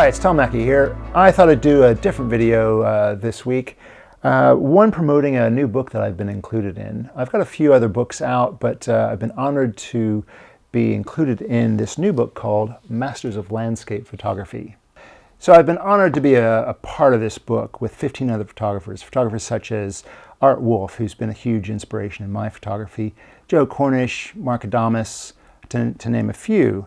Hi, it's Tom Mackie here. I thought I'd do a different video this week. One promoting a new book that I've been included in. I've got a few other books out, but I've been honored to be included in this new book called Masters of Landscape Photography. So I've been honored to be a part of this book with 15 other photographers such as Art Wolfe, who's been a huge inspiration in my photography, Joe Cornish, Mark Adamus, to name a few.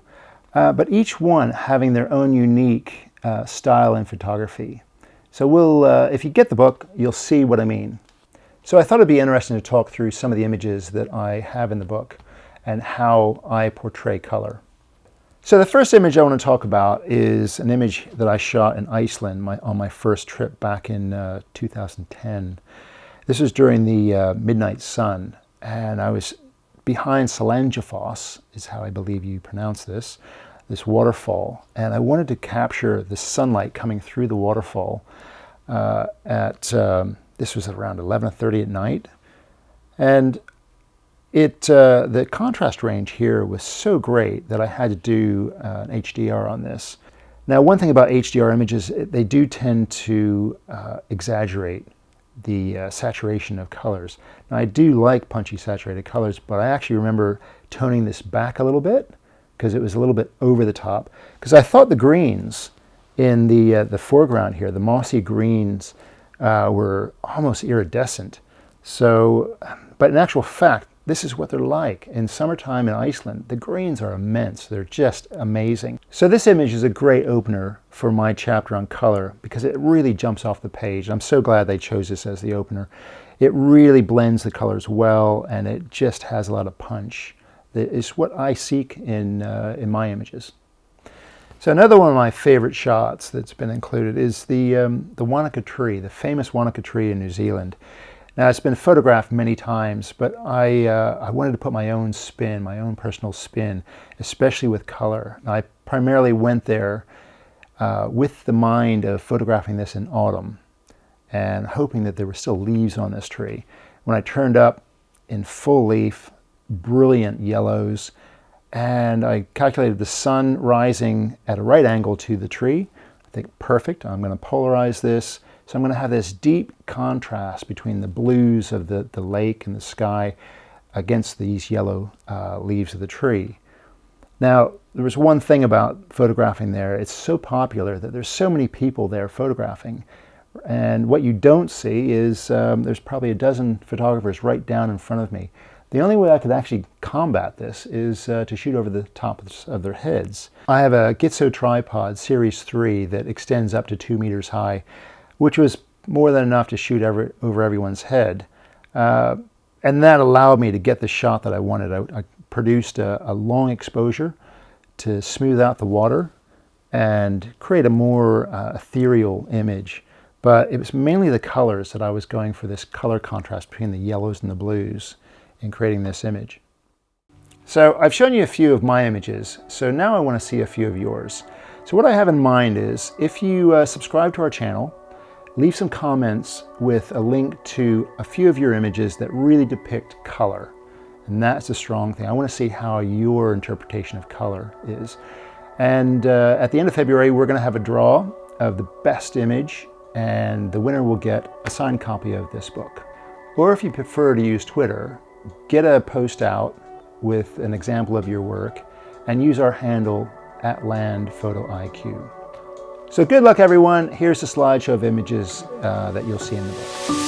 But each one having their own unique style in photography. So if you get the book, you'll see what I mean. So I thought it'd be interesting to talk through some of the images that I have in the book and how I portray color. So the first image I want to talk about is an image that I shot in Iceland on my first trip back in 2010. This was during the midnight sun, and I was behind Selangeffoss, is how I believe you pronounce this waterfall, and I wanted to capture the sunlight coming through the waterfall this was around 11:30 at night, and the contrast range here was so great that I had to do an HDR on this. Now, one thing about HDR images, they do tend to exaggerate the saturation of colors. Now, I do like punchy saturated colors, but I actually remember toning this back a little bit because it was a little bit over the top, because I thought the greens in the foreground here, the mossy greens, were almost iridescent. So, but in actual fact, this is what they're like. In summertime in Iceland, the greens are immense. They're just amazing. So this image is a great opener for my chapter on color because it really jumps off the page. I'm so glad they chose this as the opener. It really blends the colors well, and it just has a lot of punch. That is what I seek in my images. So another one of my favorite shots that's been included is the Wanaka Tree, the famous Wanaka Tree in New Zealand. Now, it's been photographed many times, but I wanted to put my own spin, my own personal spin, especially with color. Now, I primarily went there with the mind of photographing this in autumn and hoping that there were still leaves on this tree. When I turned up in full leaf, brilliant yellows, and I calculated the sun rising at a right angle to the tree. I think, perfect, I'm going to polarize this. So I'm going to have this deep contrast between the blues of the lake and the sky against these yellow leaves of the tree. Now, there was one thing about photographing there. It's so popular that there's so many people there photographing. And what you don't see is there's probably a dozen photographers right down in front of me. The only way I could actually combat this is to shoot over the top of their heads. I have a Gitzo tripod, Series 3, that extends up to 2 meters high, which was more than enough to shoot over everyone's head. And that allowed me to get the shot that I wanted. I produced a long exposure to smooth out the water and create a more ethereal image. But it was mainly the colors that I was going for, this color contrast between the yellows and the blues in creating this image. So I've shown you a few of my images, so now I want to see a few of yours. So what I have in mind is, if you subscribe to our channel, leave some comments with a link to a few of your images that really depict color. And that's a strong thing. I want to see how your interpretation of color is. And at the end of February, we're going to have a draw of the best image, and the winner will get a signed copy of this book. Or if you prefer to use Twitter, get a post out with an example of your work and use our handle @LandPhotoIQ. So good luck, everyone. Here's the slideshow of images that you'll see in the book.